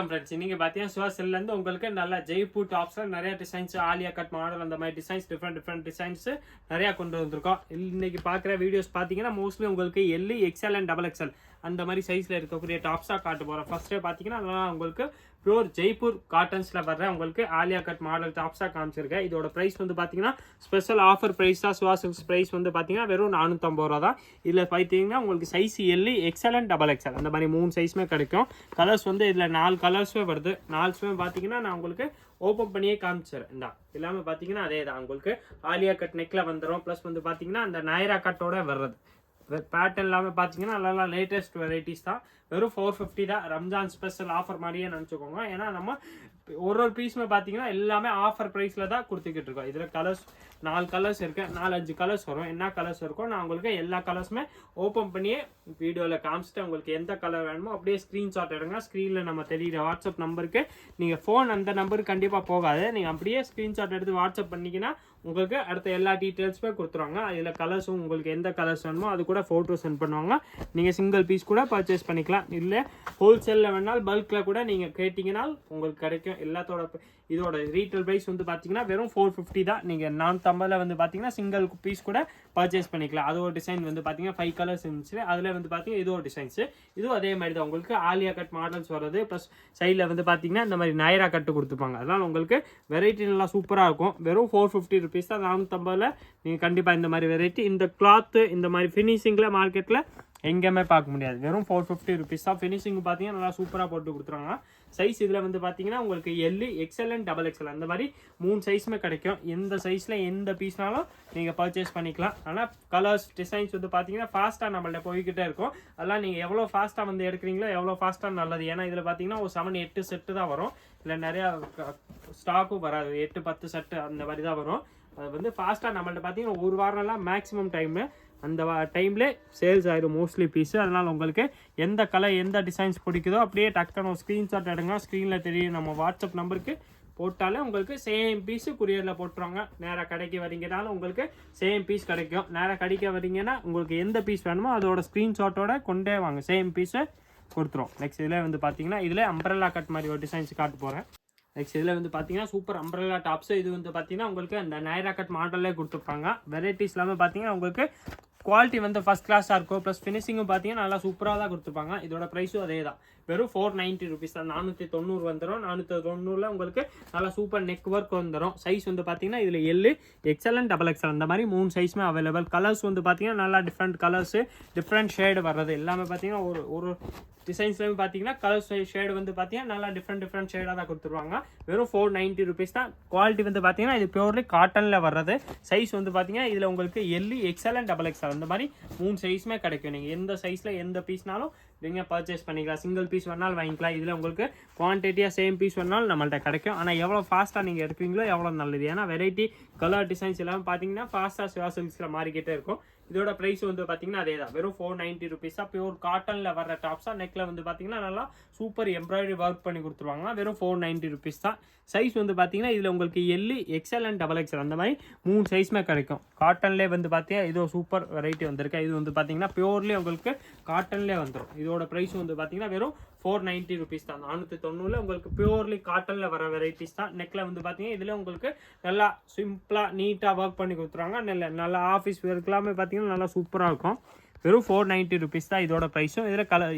வணக்கம் ஃப்ரெண்ட்ஸ். இன்னைக்கு பார்த்தீங்கன்னா சிவாசில இருந்து உங்களுக்கு நல்ல ஜெய்ப்பூர் டாப்ஸ்ல நிறைய டிசைன்ஸ், ஆலியா கட் மாடல், அந்த மாதிரி டிசைன்ஸ், டிஃப்ரெண்ட் டிசைன்ஸ் நிறைய கொண்டு வந்திருக்கோம். இன்னைக்கு பார்க்குற வீடியோஸ் பார்த்தீங்கன்னா மோஸ்ட்லி உங்களுக்கு L, XL and double XL அந்த மாதிரி சைஸ்ல இருக்கக்கூடிய டாப்ஸாக காட்ட போகிறோம். ஃபர்ஸ்டே பார்த்தீங்கன்னா அதெல்லாம் உங்களுக்கு பியூர் ஜெய்ப்பூர் காட்டன்ஸ்ல வர்ற உங்களுக்கு ஆலியா கட் மாடல் டாப்ஸாக காமிச்சிருக்கேன். இதோட ப்ரைஸ் வந்து பார்த்தீங்கன்னா ஸ்பெஷல் ஆஃபர் ப்ரைஸ் தான். சிவாசில்ஸ் ப்ரைஸ் வந்து பார்த்தீங்கன்னா வெறும் 450 ரூபா தான். இதில் பார்த்தீங்கன்னா உங்களுக்கு size L, XL and double XL அந்த மாதிரி 3 சைஸுமே கிடைக்கும். கலர்ஸ் வந்து இதில் 4 கலர்ஸுமே வருது. 4 பார்த்தீங்கன்னா நான் உங்களுக்கு ஓப்பன் பண்ணியே காமிச்சிடுறேன். இந்த எல்லாமே பார்த்தீங்கன்னா அதே தான். உங்களுக்கு ஆலியா கட் நெக்கில் வந்துடும். ப்ளஸ் வந்து பார்த்தீங்கன்னா அந்த நைரா கட்டோட வர்றது பேட்டர்ன் எல்லாமே பார்த்தீங்கன்னா நல்லா லேட்டஸ்ட் வெரைட்டிஸ் தான். வெறும் 450 தான். ரம்ஜான் ஸ்பெஷல் ஆஃபர் மாதிரியே நினச்சிக்கோங்க. ஏன்னா நம்ம ஒரு பீஸுமே பார்த்தீங்கன்னா எல்லாமே ஆஃபர் ப்ரைஸில் தான் கொடுத்துக்கிட்டு இருக்கோம். இதில் கலர்ஸ் 4 கலர்ஸ் இருக்கு. 4-5 கலர்ஸ் வரும். என்ன கலர்ஸ் இருக்கும் நான் உங்களுக்கு எல்லா கலர்ஸுமே ஓப்பன் பண்ணியே வீடியோவில் காமிச்சிட்டு உங்களுக்கு எந்த கலர் வேணுமோ அப்படியே ஸ்க்ரீன்ஷாட் எடுங்க. ஸ்க்ரீனில் நம்ம தெரியுற வாட்ஸ்அப் நம்பருக்கு நீங்கள் ஃபோன் அந்த நம்பருக்கு கண்டிப்பாக போகாது. நீங்கள் அப்படியே ஸ்க்ரீன்ஷாட் எடுத்து வாட்ஸ்அப் பண்ணிங்கன்னா உங்களுக்கு அடுத்த எல்லா டீட்டெயில்ஸுமே கொடுத்துருவாங்க. அதில் கலர்ஸும் உங்களுக்கு எந்த கலர்ஸ் வேணுமோ அது கூட ஃபோட்டோ சென்ட் பண்ணுவாங்க. நீங்கள் சிங்கிள் பீஸ் கூட பர்ச்சேஸ் பண்ணிக்கலாம். இல்லை ஹோல்சேலில் வேணாலும் பல்கில் கூட நீங்கள் கேட்டிங்கன்னா உங்களுக்கு கிடைக்கும். எல்லாத்தோட இதோட ரீட்டைல் ப்ரைஸ் வந்து பார்த்தீங்கன்னா வெறும் 450 தான். நீங்கள் 450 வந்து பார்த்தீங்கன்னா சிங்கிள் பீஸ் கூட பர்ச்சேஸ் பண்ணிக்கலாம். அது ஒரு டிசைன் வந்து பார்த்தீங்கன்னா 5 கலர்ஸ் இருந்துச்சு. அதில் வந்து பார்த்தீங்கன்னா இது ஒரு டிசைன்ஸு. இதுவும் அதே மாதிரி தான். உங்களுக்கு ஆலியா கட் மாடல்ஸ் வர்றது ப்ளஸ் சைடில் வந்து பார்த்தீங்கன்னா இந்த மாதிரி நைரா கட்டு கொடுத்துருப்பாங்க. அதனால் உங்களுக்கு வெரைட்டி நல்லா சூப்பராக இருக்கும். வெறும் 450 ருபீஸ் தான். 450 நீங்கள் கண்டிப்பாக இந்த மாதிரி வெரைட்டி, இந்த கிளாத்து, இந்த மாதிரி ஃபினிஷிங்கில் மார்க்கெட்டில் எங்கேயுமே பார்க்க முடியாது. வெறும் 450 ருபீஸ் தான். ஃபினிஷிங் பார்த்தீங்கன்னா நல்லா சூப்பராக போட்டு கொடுத்துருவாங்க. சைஸ் இதில் வந்து பார்த்தீங்கன்னா உங்களுக்கு L, XL and double XL அந்த மாதிரி 3 சைஸுமே கிடைக்கும். எந்த சைஸில் எந்த பீஸ்னாலும் நீங்கள் பர்ச்சேஸ் பண்ணிக்கலாம். ஆனால் கலர்ஸ், டிசைன்ஸ் வந்து பார்த்தீங்கன்னா ஃபாஸ்ட்டாக நம்மள்ட்ட போய்கிட்டே இருக்கும். அதெல்லாம் நீங்கள் எவ்வளோ ஃபாஸ்ட்டாக வந்து எடுக்கிறீங்களோ எவ்வளோ ஃபாஸ்ட்டாக நல்லது. ஏன்னா இதில் பார்த்தீங்கன்னா ஒரு 7-8 செட்டு தான் வரும். இல்லை நிறையா ஸ்டாக்கும் வராது. 8-10 செட்டு அந்த மாதிரி தான் வரும். அது வந்து ஃபாஸ்ட்டாக நம்மள்ட்ட பார்த்தீங்கன்னா ஒரு வாரம்லாம் மேக்ஸிமம் டைமு அந்த டைம்லே சேல்ஸ் ஆயிடும் மோஸ்ட்லி பீஸு. அதனால் உங்களுக்கு எந்த கலர் எந்த டிசைன்ஸ் பிடிக்குதோ அப்படியே டக்குன்னு ஒரு ஸ்க்ரீன்ஷாட் எடுங்க. ஸ்க்ரீனில் தெரியும் நம்ம வாட்ஸ்அப் நம்பருக்கு போட்டாலே உங்களுக்கு சேம் பீஸு குரியரில் போட்டுருவாங்க. நேராக கடைக்கு வரீங்கனாலும் உங்களுக்கு சேம் பீஸ் கிடைக்கும். நேராக கடைக்கு வரீங்கன்னா உங்களுக்கு எந்த பீஸ் வேணுமோ அதோட ஸ்க்ரீன்ஷாட்டோட கொண்டே வாங்க, சேம் பீஸை கொடுத்துரும். நெக்ஸ்ட் இதில் வந்து பார்த்தீங்கன்னா இதில் அம்பரல்லா கட் மாதிரி ஒரு டிசைன்ஸ் காட்ட போகிறேன். நெக்ஸ்ட் இதில் வந்து பார்த்தீங்கன்னா சூப்பர் அம்பரல்லா டாப்ஸு. இது வந்து பார்த்தீங்கன்னா உங்களுக்கு அந்த நைரா கட் மாடல்லே கொடுத்துருப்பாங்க. வெரைட்டிஸ் எல்லாமே பார்த்தீங்கன்னா உங்களுக்கு குவாலிட்டி வந்து ஃபஸ்ட் கிளாஸாக இருக்கும். ப்ளஸ் ஃபினிஷிங்கும் பார்த்தீங்கன்னா நல்லா சூப்பராக தான் கொடுத்துருப்பாங்க. இதோட ப்ரைஸும் அதே தான். வெறும் 490 ருபீஸ் தான். 490 வந்துடும். 490 உங்களுக்கு நல்லா சூப்பர் நெக் ஒர்க் வந்துடும். சைஸ் வந்து பார்த்தீங்கன்னா இதில் L, XL and double XL அந்த மாதிரி 3 சைஸுமே அவைலபிள். கலர்ஸ் வந்து பார்த்தீங்கன்னா நல்லா டிஃப்ரெண்ட் கலர்ஸு, டிஃப்ரெண்ட் ஷேடு வர்றது எல்லாமே பார்த்தீங்கன்னா ஒரு டிசைன்ஸ்லையும் பார்த்தீங்கன்னா கலர்ஸ் ஷேடு வந்து பார்த்தீங்கன்னா நல்லா டிஃப்ரெண்ட் ஷேடாக தான் கொடுத்துருவாங்க. வெறும் 490 ருபீஸ் தான். குவாலிட்டி வந்து பார்த்தீங்கன்னா இது பியூர்லி காட்டனில் வர்றது. சைஸ் வந்து பார்த்தீங்கன்னா இதில் உங்களுக்கு L, XL and double XL அந்த மாதிரி 3 சைஸுமே கிடைக்கும். நீங்கள் எந்த சைஸில் எந்த பீஸ்னாலும் நீங்கள் பர்ச்சேஸ் பண்ணிக்கலாம். சிங்கிள் பீஸ் வேணாலும் வாங்கிக்கலாம். இதில் உங்களுக்கு குவான்டிட்டியாக சேம் பீஸ் வேணாலும் நம்மள்ட்ட கிடைக்கும். ஆனால் எவ்வளோ ஃபாஸ்ட்டாக நீங்கள் எடுப்பீங்களோ எவ்வளோ நல்லது. ஏன்னா வெரைட்டி கலர் டிசைன்ஸ் எல்லாமே பார்த்தீங்கன்னா ஃபாஸ்ட்டாக சிவாசில்ஸில் மாறிக்கிட்டே இருக்கும். இதோட ப்ரைஸ் வந்து பார்த்தீங்கன்னா அதே தான். வெறும் 490 ருபீஸ் தான். பியூர் காட்டனில் வர்ற டாப்ஸாக நெக்கில் வந்து பார்த்தீங்கன்னா நல்லா சூப்பர் எம்ப்ராய்டரி ஒர்க் பண்ணி கொடுத்துருவாங்க. வெறும் 490 ருபீஸ் தான். சைஸ் வந்து பார்த்தீங்கன்னா இதில் உங்களுக்கு L, XL and double XL அந்த மாதிரி 3 சைஸுமே கிடைக்கும். காட்டன்லேயே வந்து பார்த்தீங்கன்னா இது சூப்பர் வெரைட்டி வந்திருக்கு. இது வந்து பார்த்தீங்கன்னா பியூர்லி உங்களுக்கு காட்டன்லேயே வந்துடும். இதோட ப்ரைஸ் வந்து பார்த்தீங்கன்னா வெறும் 490 ருபீஸ் தான். 490 உங்களுக்கு பியூர்லி காட்டனில் வர வெரைட்டிஸ் தான். நெக்கில் வந்து பார்த்தீங்கன்னா இதில் உங்களுக்கு நல்லா சிம்பிளாக நீட்டாக ஒர்க் பண்ணி கொடுத்துருவாங்க. நல்லா ஆஃபீஸ் ஒர்க்லாமே பார்த்தீங்கன்னா நல்லா சூப்பராக இருக்கும். வெறும் 490 ருபீஸ் தான் இதோட ப்ரைஸும்.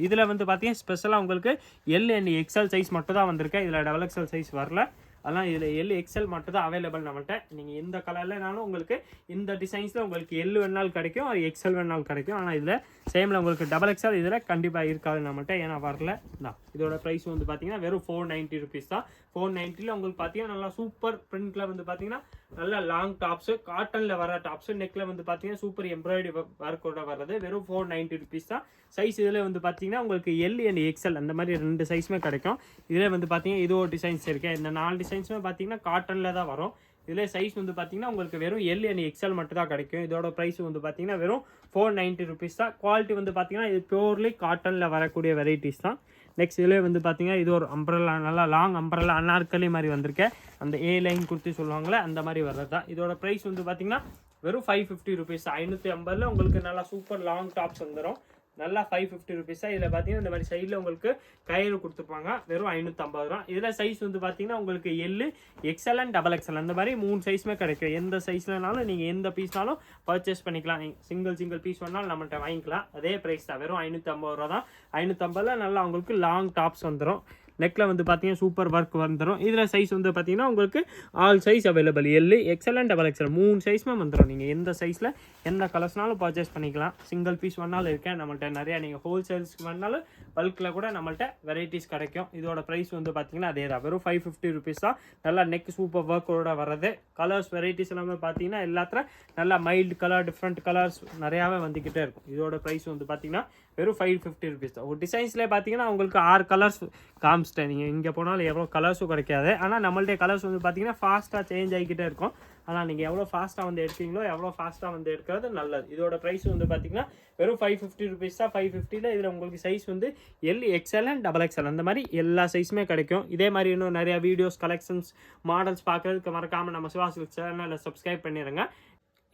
இதில் வந்து பார்த்தீங்கன்னா ஸ்பெஷலாக உங்களுக்கு எல் அண்ட் எக்ஸ்எல் சைஸ் மட்டும் தான் வந்திருக்கு. இதில் டபுள் எக்ஸ்எல் சைஸ் வரல. அதெல்லாம் இதில் எல், எக்ஸ்எல் மட்டும் தான் அவைலபிள் நம்மள்கிட்ட. நீங்கள் எந்த கலர்லனாலும் உங்களுக்கு இந்த டிசைன்ஸில் உங்களுக்கு எல் வேணாலும் கிடைக்கும், அது எக்ஸ்எல் வேணாலும் கிடைக்கும். ஆனால் இதில் சேமில் உங்களுக்கு டபுள் எக்ஸ்எல் இதில் கண்டிப்பாக இருக்காது நம்மள்கிட்ட. ஏன்னா வரல தான். இதோட ப்ரைஸ் வந்து பார்த்தீங்கன்னா வெறும் 490 ருபீஸ் தான். 490 உங்களுக்கு பார்த்தீங்கன்னா நல்லா சூப்பர் பிரிண்டில் வந்து பார்த்தீங்கன்னா நல்லா லாங் டாப்ஸு, காட்டனில் வர டாப்ஸு, நெக்கில் வந்து பார்த்தீங்கன்னா சூப்பர் எம்ப்ராய்டரி ஒர்க்கோட வர்றது. வெறும் 490 ருபீஸ் தான். சைஸ் இதில் வந்து பார்த்தீங்கன்னா உங்களுக்கு எல் அண்ட் எக்ஸ்எல் அந்த மாதிரி 2 சைஸுமே கிடைக்கும். இதில் வந்து பார்த்தீங்கன்னா இது ஒரு டிசைன்ஸ் இருக்குது. இந்த 4 டிசைன்ஸுமே பார்த்தீங்கன்னா காட்டனில் தான் வரும். இதில் சைஸ் வந்து பார்த்தீங்கன்னா உங்களுக்கு வெறும் எல் அண்ட் எக்ஸ்எல் மட்டும் தான் கிடைக்கும். இதோட ப்ரைஸ் வந்து பார்த்தீங்கன்னா வெறும் 490 ருபீஸ் தான். குவாலிட்டி வந்து பார்த்தீங்கன்னா இது பியூர்லி காட்டனில் வரக்கூடிய வெரைட்டிஸ் தான். நெக்ஸ்ட் இதில் வந்து பார்த்தீங்கன்னா இது ஒரு அம்பரல்லா, நல்லா லாங் அம்பரல்லா அனார்கலி மாதிரி வந்திருக்கேன். அந்த ஏ லைன் குர்த்தி சொல்லுவாங்களே அந்த மாதிரி வர்றது தான். இதோட ப்ரைஸ் வந்து பார்த்தீங்கன்னா வெறும் 550 ருபீஸ். 550 உங்களுக்கு நல்லா சூப்பர் லாங் டாப்ஸ் வந்துடும். நல்லா 550 rupees தான். இதில் பார்த்தீங்கன்னா இந்த மாதிரி சைடில் உங்களுக்கு கயிறு கொடுத்துருப்பாங்க, வெறும் 550 ரூபா. இதில் சைஸ் வந்து பார்த்தீங்கன்னா உங்களுக்கு L, XL and double XL அந்த மாதிரி 3 சைஸுமே கிடைக்கும். எந்த சைஸ்லனாலும் நீங்கள் எந்த பீஸ்னாலும் பர்ச்சேஸ் பண்ணிக்கலாம். நீங்கள் சிங்கிள் பீஸ் வேணாலும் நம்மள்கிட்ட வாங்கிக்கலாம். அதே ப்ரைஸ் தான், வெறும் 550 ரூபா தான். 550 நல்லா உங்களுக்கு லாங் டாப்ஸ் வந்துடும். நெக்கில் வந்து பார்த்தீங்கன்னா சூப்பர் ஒர்க் வந்துடும். இதில் சைஸ் வந்து பார்த்தீங்கன்னா உங்களுக்கு all size available, L, XL and double XL 3 சைஸுமே வந்துடும். நீங்கள் எந்த சைஸில் எந்த கலர்ஸ்னாலும் பர்ச்சேஸ் பண்ணிக்கலாம். சிங்கிள் பீஸ் வேணாலும் இருக்கேன் நம்மள்ட்ட நிறையா. நீங்கள் ஹோல்சேல்ஸ்க்கு வேணாலும் பல்கில் கூட நம்மள்ட்ட வெரைட்டிஸ் கிடைக்கும். இதோட ப்ரைஸ் வந்து பார்த்தீங்கன்னா அதே தான், வெறும் 550 rupees தான். நல்லா நெக் சூப்பர் ஒர்க்கோட வர்றது. கலர்ஸ் வெரைட்டிஸ் எல்லாமே பார்த்தீங்கன்னா எல்லாத்துல நல்லா மைல்டு கலர், டிஃப்ரெண்ட் கலர்ஸ் நிறையாவே வந்துக்கிட்டே இருக்கும். இதோட ப்ரைஸ் வந்து பார்த்தீங்கன்னா வெறும் 550 rupees தான். ஒரு டிசைன்ஸ்லேயே பார்த்தீங்கன்னா உங்களுக்கு 6 கலர்ஸ் காமிச்சிட்டேன். நீங்கள் இங்கே போனாலும் எவ்வளோ கலர்ஸும் கிடைக்காது. ஆனால் நம்மள்ட்ட கலர்ஸ் வந்து பார்த்தீங்கன்னா ஃபாஸ்ட்டாக சேஞ்ச் ஆகிக்கிட்டே இருக்கும். ஆனால் நீங்கள் எவ்வளோ ஃபாஸ்ட்டாக வந்து எடுக்கிறீங்களோ எவ்வளோ ஃபாஸ்ட்டாக வந்து எடுக்கிறது நல்லது. இதோட ப்ரைஸ் வந்து பார்த்தீங்கன்னா வெறும் 550 rupees தான். 550ல் இதில் உங்களுக்கு சைஸ் வந்து L, XL and double XL அந்த மாதிரி எல்லா சைஸுமே கிடைக்கும். இதே மாதிரி இன்னும் நிறையா வீடியோஸ், கலெக்ஷன்ஸ், மாடல்ஸ் பார்க்குறதுக்கு மறக்காமல் நம்ம சிவா சில்க்ஸ் சேனலை சப்ஸ்கிரைப் பண்ணிடுங்க.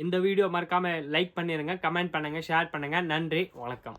இந்த வீடியோ மறக்காமல் லைக் பண்ணிடுங்க, கமெண்ட் பண்ணுங்கள், ஷேர் பண்ணுங்கள். நன்றி, வணக்கம்.